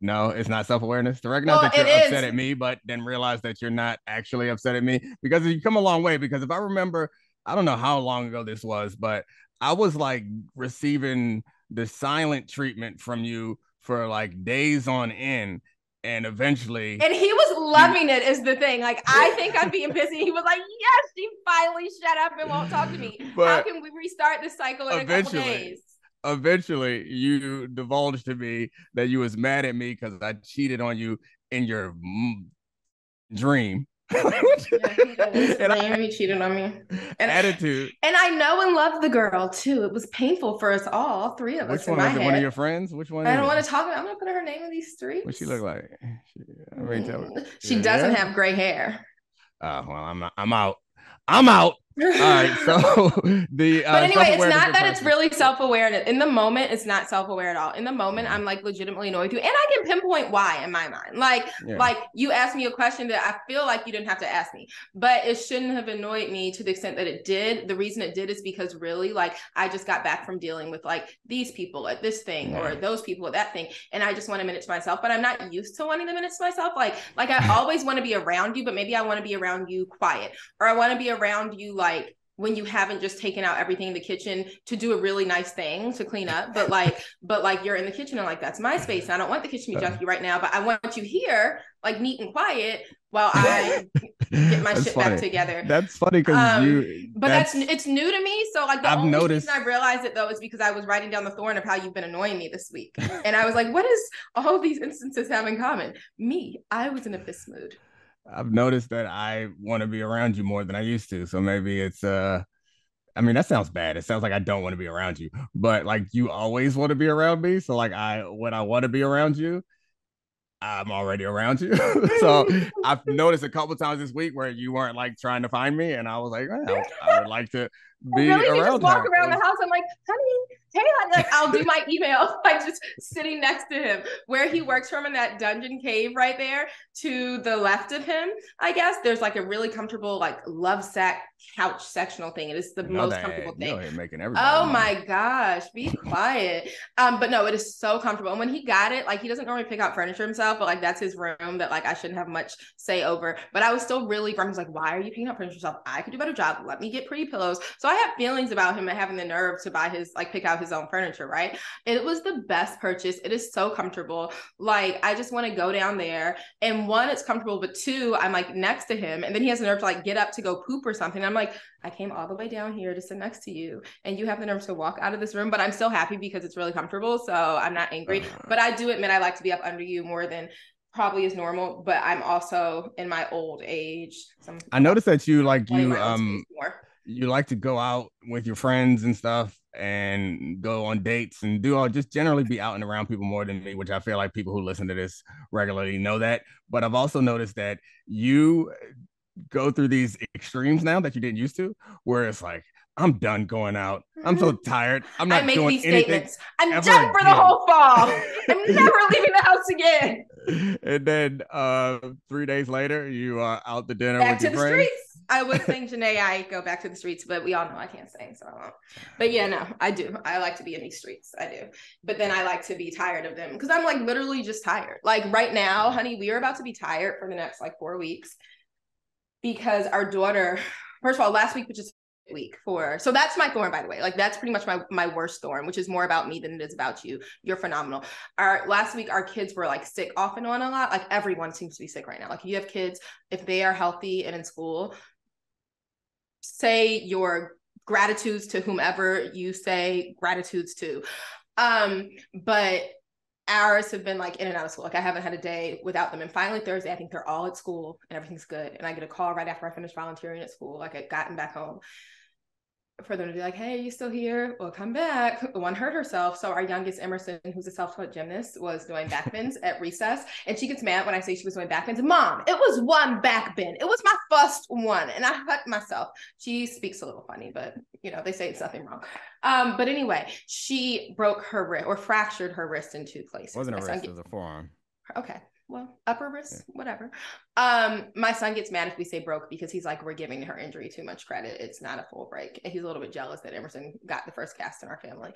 No, it's not self-awareness. To recognize that you're upset at me, but then realize that you're not actually upset at me. Because you come a long way. Because if I remember, I don't know how long ago this was, but I was like receiving the silent treatment from you for like days on end. And eventually, and he was loving it is the thing. Like, I think I'm being pissy. He was like, yes, she finally shut up and won't talk to me. How can we restart this cycle in a couple days? Eventually, you divulged to me that you was mad at me because I cheated on you in your dream. And he cheated on me. And attitude. And I know and love the girl too. It was painful for us all, 3 of us. Which one was it? One of your friends? Which one? I don't want to talk about. I'm gonna put her name in these 3. What she look like? She doesn't have gray hair. Oh well, I'm out. I'm out. right, so the But anyway, it's self-awareness not that it's replacement. really self-awareness. In the moment, it's not self-aware at all. In the moment, I'm like legitimately annoyed with you. And I can pinpoint why in my mind. Like you asked me a question that I feel like you didn't have to ask me, but it shouldn't have annoyed me to the extent that it did. The reason it did is because really, like, I just got back from dealing with like these people at this thing or those people at that thing. And I just want a minute to myself, but I'm not used to wanting the minutes to myself. Like I always want to be around you, but maybe I want to be around you quiet, or I want to be around you like when you haven't just taken out everything in the kitchen to do a really nice thing to clean up, but like you're in the kitchen and like, that's my space. And I don't want the kitchen to be junky right now, but I want you here, like neat and quiet while I get my shit back together. That's funny because it's new to me. So like the only reason I realized it though is because I was writing down the thorn of how you've been annoying me this week. And I was like, what does all these instances have in common? Me, I was in a piss mood. I've noticed that I want to be around you more than I used to. So maybe it's I mean, that sounds bad. It sounds like I don't want to be around you, but like you always want to be around me. So like when I want to be around you, I'm already around you. So I've noticed a couple times this week where you weren't like trying to find me, and I was like, well, I would like to be around. You just walk around the house. I'm like, honey, hey, like I'll do my email, like just sitting next to him. Where he works from in that dungeon cave right there, to the left of him, I guess there's like a really comfortable like love sack couch sectional thing. It is the most comfortable thing. Oh my gosh, be quiet. But no, it is so comfortable. And when he got it, like he doesn't normally pick out furniture himself, but like that's his room that like I shouldn't have much say over. But I was still really firm. I was like, why are you picking out furniture yourself? I could do a better job. Let me get pretty pillows. So I have feelings about him and having the nerve to buy his like pick out his own furniture, right? It was the best purchase. It is so comfortable. Like I just want to go down there, and one, it's comfortable, but two, I'm like next to him, and then he has the nerve to like get up to go poop or something. I'm like, I came all the way down here to sit next to you, and you have the nerve to walk out of this room. But I'm still happy because it's really comfortable, so I'm not angry. But I do admit I like to be up under you more than probably is normal, but I'm also in my old age. I noticed that you like to go out with your friends and stuff and go on dates and just generally be out and around people more than me, which I feel like people who listen to this regularly know that. But I've also noticed that you go through these extremes now that you didn't used to, where it's like, I'm done going out. I'm so tired. I'm not doing these statements. I'm done for the whole fall. I'm never leaving the house again. And then 3 days later, you are out to dinner back with to your the friends. Streets. I would sing Janae, I go back to the streets, but we all know I can't sing, so I won't. But yeah, no, I do. I like to be in these streets. I do. But then I like to be tired of them because I'm like literally just tired. Like right now, honey, we are about to be tired for the next like 4 weeks because our daughter, first of all, last week, which is week for, so that's my thorn, by the way. Like that's pretty much my worst thorn, which is more about me than it is about you. You're phenomenal. Our last week, our kids were like sick off and on a lot. Like everyone seems to be sick right now. Like if you have kids, if they are healthy and in school, say your gratitudes to whomever you say gratitudes to. But ours have been like in and out of school. Like I haven't had a day without them. And finally Thursday, I think they're all at school and everything's good. And I get a call right after I finish volunteering at school. Like I gotten back home for them to be like, hey, are you still here? Well, come back. One hurt herself. So our youngest, Emerson, who's a self-taught gymnast, was doing back bends at recess. And she gets mad when I say she was doing back bends. Mom, it was one back bend. It was my first one. And I hurt myself. She speaks a little funny, but you know, they say it's nothing wrong. But anyway, she broke her wrist or fractured her wrist in 2 places. It wasn't a wrist, it was a forearm. Okay. Well, upper wrist, whatever. My son gets mad if we say broke because he's like, we're giving her injury too much credit. It's not a full break. And he's a little bit jealous that Emerson got the first cast in our family.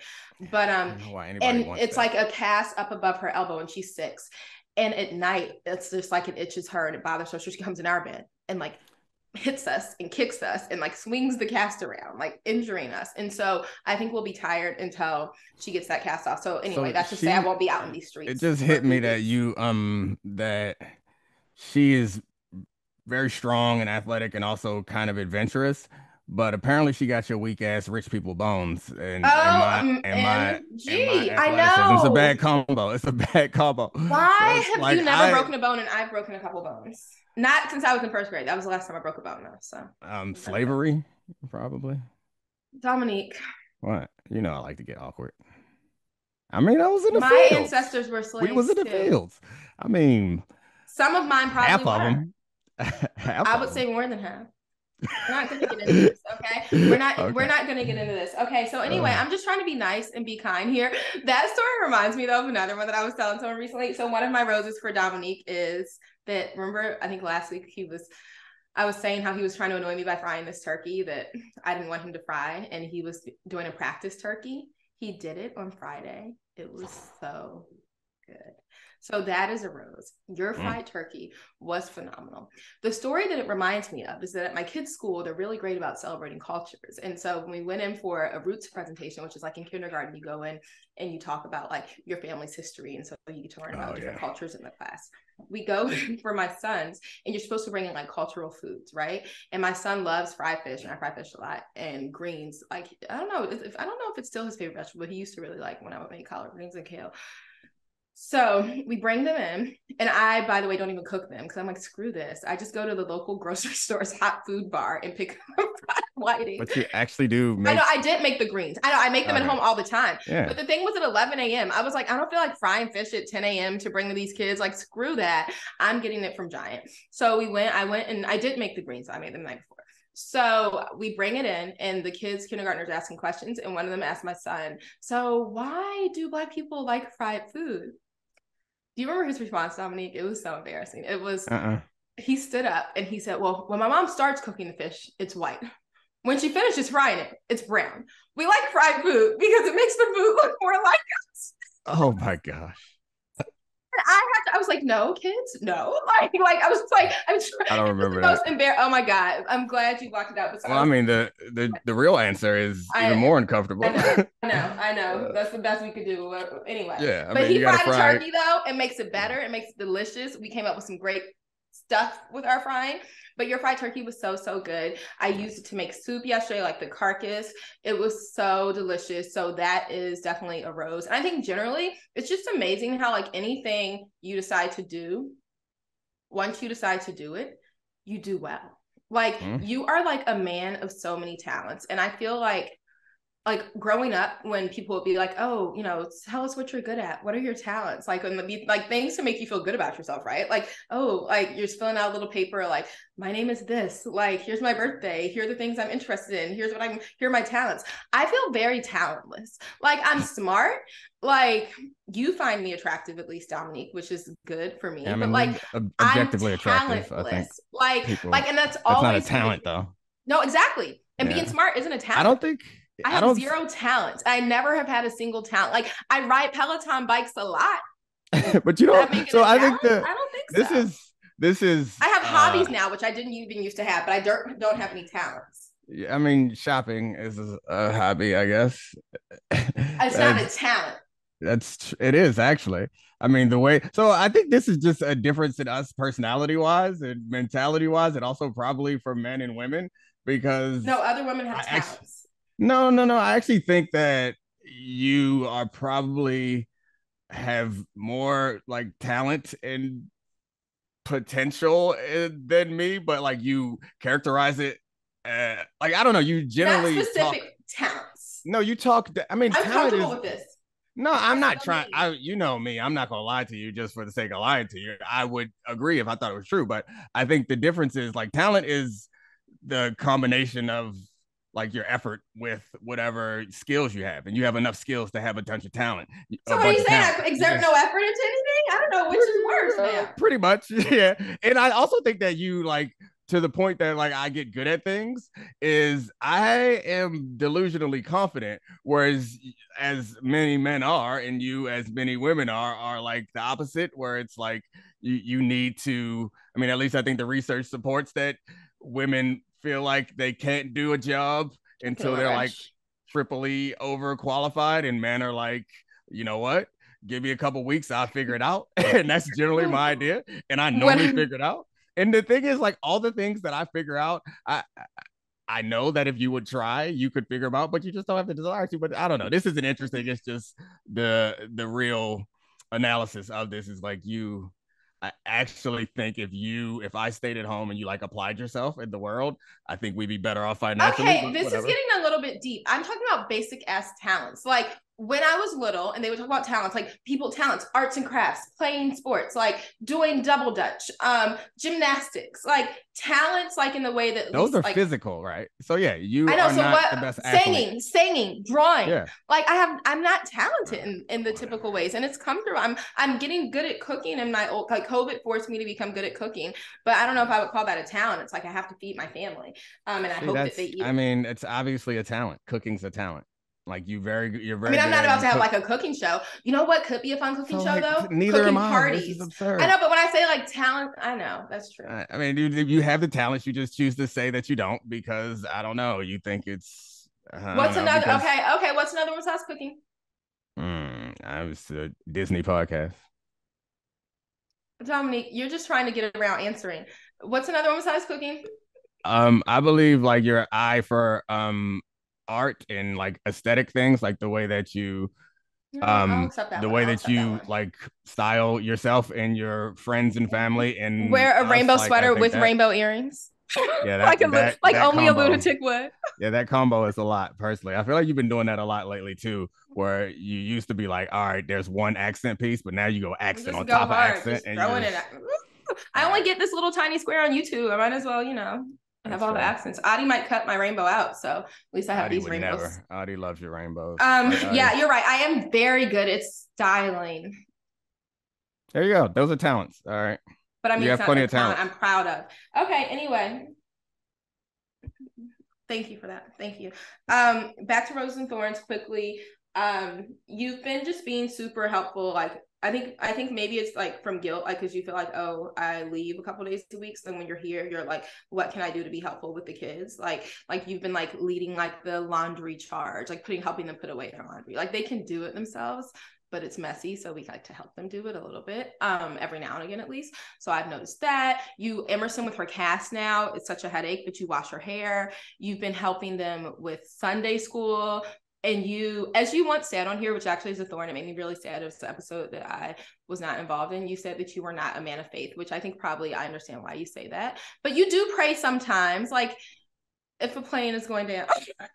But and it's like a cast up above her elbow and she's 6. And at night, it's just like it itches her and it bothers her. So she comes in our bed and like hits us and kicks us and like swings the cast around, like injuring us. And so I think we'll be tired until she gets that cast off. So anyway, that's to say I won't be out in these streets. It just hit me that that she is very strong and athletic and also kind of adventurous, but apparently she got your weak ass rich people bones and my I know it's a bad combo. It's a bad combo. Why have you never broken a bone and I've broken a couple bones? Not since I was in 1st grade. That was the last time I broke a bone though. So slavery, probably. Domonique. What? You know I like to get awkward. I mean, I was in the fields. My ancestors were slaves. We was in the fields. I mean, some of mine probably half were. of them. I would say more than half. We're not gonna get into this, okay? We're not Okay. gonna get into this. Okay, so anyway, I'm just trying to be nice and be kind here. That story reminds me though of another one that I was telling someone recently. So one of my roses for Domonique is that, remember, I think last week I was saying how he was trying to annoy me by frying this turkey that I didn't want him to fry, and he was doing a practice turkey. He did it on Friday. It was so good. So that is a rose. Your fried turkey was phenomenal. The story that it reminds me of is that at my kids' school, they're really great about celebrating cultures. And so when we went in for a roots presentation, which is like in kindergarten, you go in and you talk about like your family's history. And so you get to learn about different cultures in the class. We go for my sons, and you're supposed to bring in like cultural foods, right? And my son loves fried fish, and I fry fish a lot, and greens. Like, I don't know if it's still his favorite vegetable, but he used to really like when I would make collard greens and kale. So we bring them in, and I, by the way, don't even cook them because I'm like, screw this. I just go to the local grocery store's hot food bar and pick up fried whiting. But you actually do make... I know, I did make the greens. I know, I make them at home all the time. Yeah. But the thing was at 11 a.m., I was like, I don't feel like frying fish at 10 a.m. to bring to these kids. Like, screw that. I'm getting it from Giant. So I went and I did make the greens. I made them the night before. So we bring it in, and the kids, kindergartners, asking questions. And one of them asked my son, so why do Black people like fried food? Do you remember his response, Domonique? It was so embarrassing. It was, he stood up and he said, well, when my mom starts cooking the fish, it's white. When she finishes frying it, it's brown. We like fried food because it makes the food look more like us. Oh my gosh. I was like, no, kids, no. Like I was like, I don't remember that. Oh my God. I'm glad you blocked it out. Well, I mean, the real answer is even more uncomfortable. I know. That's the best we could do. Anyway. Yeah. But he fried the turkey though. It makes it better. It makes it delicious. We came up with some great stuff with our frying. But your fried turkey was so, so good. I used it to make soup yesterday, like the carcass. It was so delicious. So that is definitely a rose. And I think generally, it's just amazing how like anything you decide to do, once you decide to do it, you do well. Like you are like a man of so many talents. And I feel like growing up, when people would be like, oh, tell us what you're good at. What are your talents? Like when like things to make you feel good about yourself, right? Like, oh, like you're just filling out a little paper, like my name is this, like, here's my birthday. Here are the things I'm interested in. Here are my talents. I feel very talentless. Like I'm smart. Like you find me attractive, at least Domonique, which is good for me. Yeah, I mean, but like objectively I'm attractive, talentless. I think. And that's always not a talent though. No, exactly. And being smart isn't a talent. I don't think I have zero talent. I never have had a single talent. Like I ride Peloton bikes a lot. But you don't. So I think I don't think this is. I have hobbies now, which I didn't even used to have, but I don't have any talents. Yeah, I mean, shopping is a hobby, I guess. It's not a talent. It is actually. I mean, so I think this is just a difference in us personality wise and mentality wise, and also probably for men and women, because no other women have talents. No. I actually think that you are probably have more like talent and potential than me, but like you characterize it like, I don't know, you generally not specific talents. No, you talk. I mean, I'm comfortable with this. No, I'm not trying. You know me. I'm not gonna lie to you just for the sake of lying to you. I would agree if I thought it was true, but I think the difference is like talent is the combination of like your effort with whatever skills you have, and you have enough skills to have a bunch of talent. So what are you saying? I exert no effort into anything? I don't know which is worse, man. Pretty much, yeah. And I also think that you like, to the point that like I get good at things, is I am delusionally confident, whereas as many men are, and you as many women are like the opposite, where it's like you need to. I mean, at least I think the research supports that women feel like they can't do a job until they're like triply overqualified, and men are like, you know what? Give me a couple weeks, I'll figure it out. And that's generally my idea, and I normally figure it out. And the thing is, like, all the things that I figure out, I know that if you would try, you could figure them out, but you just don't have the desire to. But I don't know. This isn't interesting. It's just the real analysis of this is like I actually think if I stayed at home and you like applied yourself in the world, I think we'd be better off financially. Okay, this is getting a little bit deep. I'm talking about basic ass talents. Like when I was little and they would talk about talents, like talents, arts and crafts, playing sports, like doing double dutch, gymnastics, like talents, like in the way that those are like, physical, right? So yeah, you I know. are So not the best athlete. Singing, drawing. Yeah. Like I'm not talented in the typical ways, and it's come through. I'm getting good at cooking, and my old, like COVID forced me to become good at cooking. But I don't know if I would call that a talent. It's like I have to feed my family, and I hope that they eat. I mean, it's obviously a talent. Cooking's a talent. Like you're very. I mean, I'm not about to have like a cooking show. You know what could be a fun cooking show though? Neither cooking am I. Parties. This is absurd. I know, but when I say like talent, I know that's true. I mean, you have the talents. You just choose to say that you don't because I don't know. You think it's. What's another? Because... Okay. What's another one besides cooking? I was a Disney podcast. Domonique, you're just trying to get around answering. What's another one besides cooking? I believe like your eye for art and like aesthetic things, like the way that you like style yourself and your friends and family, and wear a rainbow sweater with rainbow earrings. Yeah, like only combo, a lunatic would. Yeah, that combo is a lot. Personally, I feel like you've been doing that a lot lately too, where you used to be like, all right, there's one accent piece, but now you go accent on top of accent, and throwing it. I only get this little tiny square on YouTube. I might as well, have all the accents. Adi might cut my rainbow out, so at least I have these rainbows. Never. Adi loves your rainbows. Yeah, you're right. I am very good at styling. There you go. Those are talents. All right. But I mean, you have plenty of talent I'm proud of. Okay. Anyway, thank you for that. Thank you. Back to Roses and Thorns quickly. You've been just being super helpful. Like, I think maybe it's like from guilt, like because you feel like, oh, I leave a couple days to weeks. Then when you're here, you're like, what can I do to be helpful with the kids? Like you've been like leading like the laundry charge, like helping them put away their laundry. Like they can do it themselves, but it's messy, so we like to help them do it a little bit, every now and again at least. So I've noticed that. Emerson with her cast now, it's such a headache, but you wash her hair. You've been helping them with Sunday school. And you, as you once said on here, which actually is a thorn, it made me really sad. It was the episode that I was not involved in. You said that you were not a man of faith, which I think probably I understand why you say that. But you do pray sometimes. Like if a plane is going down,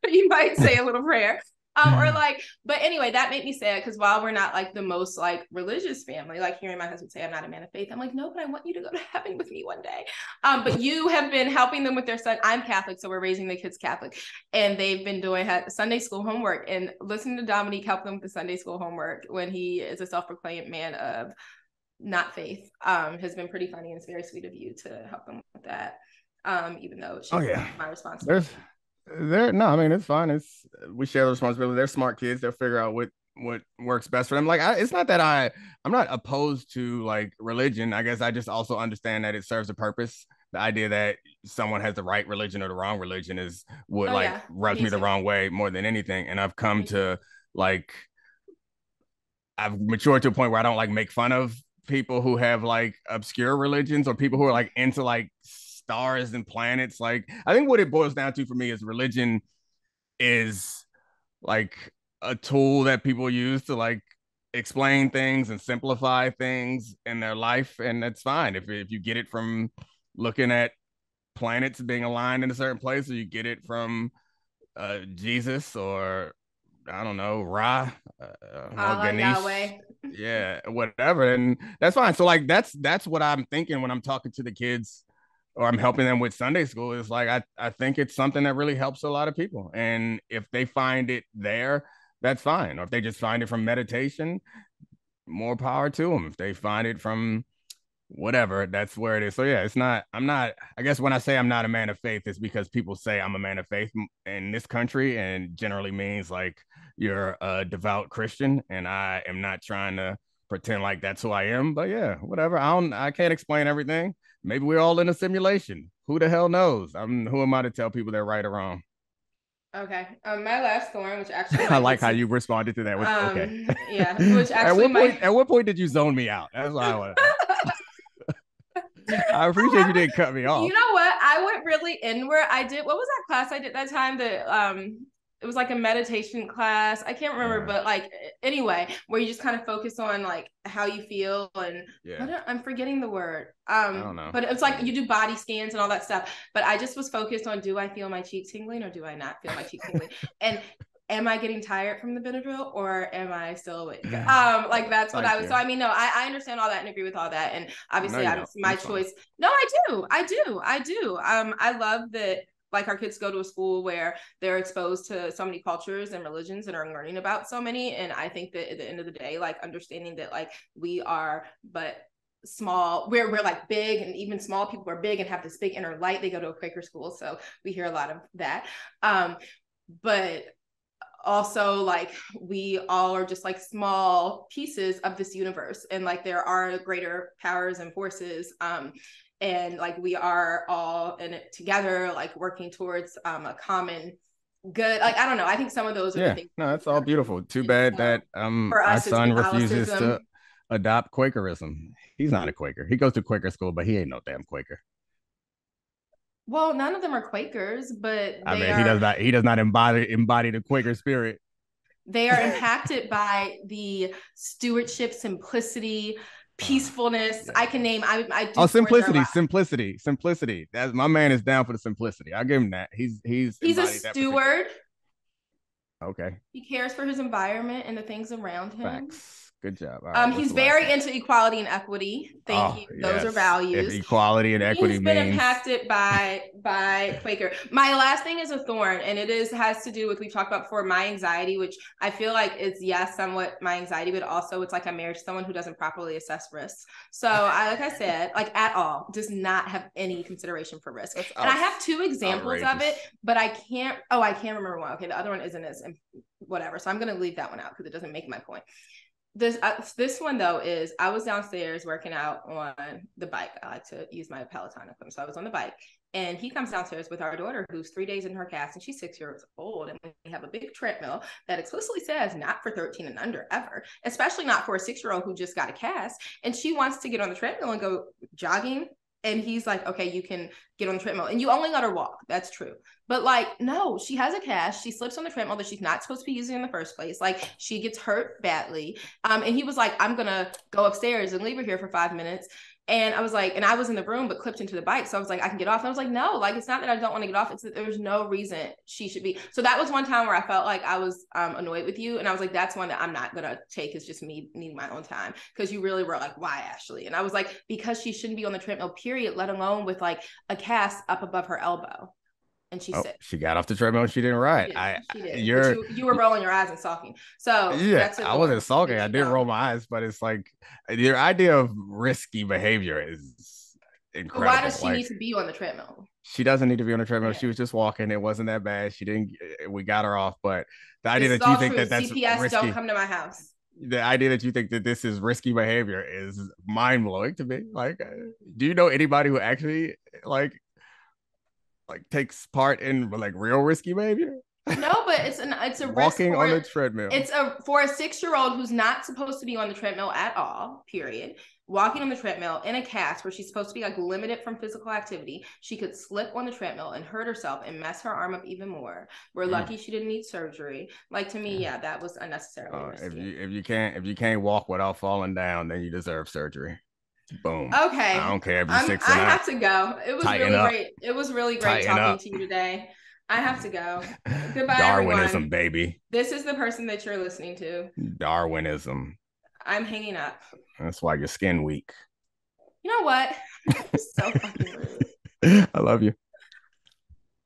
you might say a little prayer. But anyway, that made me sad because while we're not like the most like religious family, like hearing my husband say I'm not a man of faith, I'm like, no, but I want you to go to heaven with me one day. But you have been helping them with their son. I'm Catholic, so we're raising the kids Catholic, and they've been doing Sunday school homework, and listening to Domonique help them with the Sunday school homework when he is a self-proclaimed man of not faith has been pretty funny, and it's very sweet of you to help them with that. Even though it's my responsibility. No, I mean, it's fine. We share the responsibility. They're smart kids. They'll figure out what works best for them. Like, it's not that I'm not opposed to like religion. I guess I just also understand that it serves a purpose. The idea that someone has the right religion or the wrong religion is what rubs me the wrong way more than anything. And I've come to like, I've matured to a point where I don't like make fun of people who have like obscure religions or people who are like into like stars and planets. Like I think what it boils down to for me is religion is like a tool that people use to like explain things and simplify things in their life, and that's fine if you get it from looking at planets being aligned in a certain place, or you get it from Jesus, or I don't know, Ra, Ganesh, yeah, whatever, and that's fine. So like that's what I'm thinking when I'm talking to the kids or I'm helping them with Sunday school. Is like I think it's something that really helps a lot of people, and if they find it there, that's fine. Or if they just find it from meditation, more power to them. If they find it from whatever, that's where it is. So yeah, I guess when I say I'm not a man of faith, it's because people say I'm a man of faith in this country, and generally means like you're a devout Christian, and I am not trying to pretend like that's who I am. But yeah, whatever. I can't explain everything. Maybe we're all in a simulation. Who the hell knows? Who am I to tell people they're right or wrong? Okay. My last thorn, which actually I like how you responded to that. Okay. Yeah. Which actually at what point did you zone me out? That's what I want. I appreciate you didn't cut me off. You know what? I went really inward. What was that class I did that time that it was like a meditation class. I can't remember, but like anyway, where you just kind of focus on like how you feel and I'm forgetting the word. I don't know. But it's like you do body scans and all that stuff. But I just was focused on, do I feel my cheek tingling or do I not feel my cheek tingling? And am I getting tired from the Benadryl or am I still awake? Like that's what Thank I was. you. So I mean, no, I understand all that and agree with all that. And obviously, No, you don't. my It's fine. choice. No, I do. I love that. Like our kids go to a school where they're exposed to so many cultures and religions and are learning about so many. And I think that at the end of the day, like understanding that like we are, but small, we're like big, and even small people are big and have this big inner light. They go to a Quaker school, so we hear a lot of that. But also like we all are just like small pieces of this universe, and like there are greater powers and forces, and like we are all in it together, like working towards a common good. Like I don't know, I think some of those are the things. No, that's all beautiful. Too bad that for our us it's son refuses Catholicism. to adopt Quakerism. He's not a Quaker. He goes to Quaker school, but he ain't no damn Quaker. Well, none of them are Quakers, but I mean, he does not embody the Quaker spirit. They are impacted by the stewardship, simplicity, peacefulness. I can name. I do. Simplicity. That's my man is down for the simplicity. I give him that. He's a steward. Okay. He cares for his environment and the things around him. Facts. Good job. Right, he's very into equality and equity. Thank you. Those are values. If equality and equity He's been impacted by Quaker. My last thing is a thorn, and it has to do with, we've talked about before, my anxiety, which I feel like is somewhat my anxiety, but also it's like I'm married to someone who doesn't properly assess risks. So like I said, like at all, does not have any consideration for risk. And I have two examples of it, but I can't remember one. Okay, the other one isn't as whatever. So I'm going to leave that one out because it doesn't make my point. This one though is, I was downstairs working out on the bike. I like to use my Peloton equipment, so I was on the bike, and he comes downstairs with our daughter, who's 3 days in her cast, and she's 6 years old, and we have a big treadmill that explicitly says not for 13 and under ever, especially not for a 6-year-old who just got a cast, and she wants to get on the treadmill and go jogging. And he's like, okay, you can get on the treadmill and you only let her walk. That's true. But like, no, she has a cast. She slips on the treadmill that she's not supposed to be using in the first place. Like she gets hurt badly. And he was like, I'm going to go upstairs and leave her here for 5 minutes. And I was like, and I was in the room, but clipped into the bike. So I was like, I can get off. And I was like, no, like, it's not that I don't want to get off. It's that there's no reason she should be. So that was one time where I felt like I was annoyed with you. And I was like, that's one that I'm not going to take. It's just me needing my own time. Because you really were like, why, Ashley? And I was like, because she shouldn't be on the treadmill, period, let alone with like a cast up above her elbow. And she said, she got off the treadmill and she didn't ride. She did. You were rolling your eyes and sulking. So yeah, I wasn't sulking. I did roll my eyes, but it's like your idea of risky behavior is incredible. Why does she need to be on the treadmill? She doesn't need to be on the treadmill. Yeah. She was just walking. It wasn't that bad. We got her off. But the idea that you think that's CPS, risky, don't come to my house. The idea that you think that this is risky behavior is mind blowing to me. Like, do you know anybody who actually like takes part in like real risky behavior? No, but it's a walking on a treadmill. It's for a 6-year-old who's not supposed to be on the treadmill at all, period. Walking on the treadmill in a cast where she's supposed to be like limited from physical activity. She could slip on the treadmill and hurt herself and mess her arm up even more. We're lucky she didn't need surgery. Like, to me, yeah, that was unnecessarily risky. If you can't walk without falling down, then you deserve surgery. Boom. Okay. I don't care if you're 6 or I not. have to go. It was really great. It was really great talking to you today. I have to go. Goodbye, Darwinism, everyone. baby. This is the person that you're listening to. Darwinism. I'm hanging up. That's why your skin weak. You know what? So fucking rude. I love you.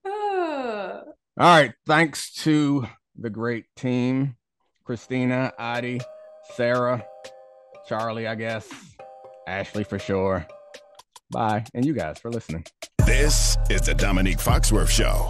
All right. Thanks to the great team. Christina, Adi, Sarah, Charlie, I guess. Ashley for sure. Bye. And you guys for listening. This is the Domonique Foxworth Show.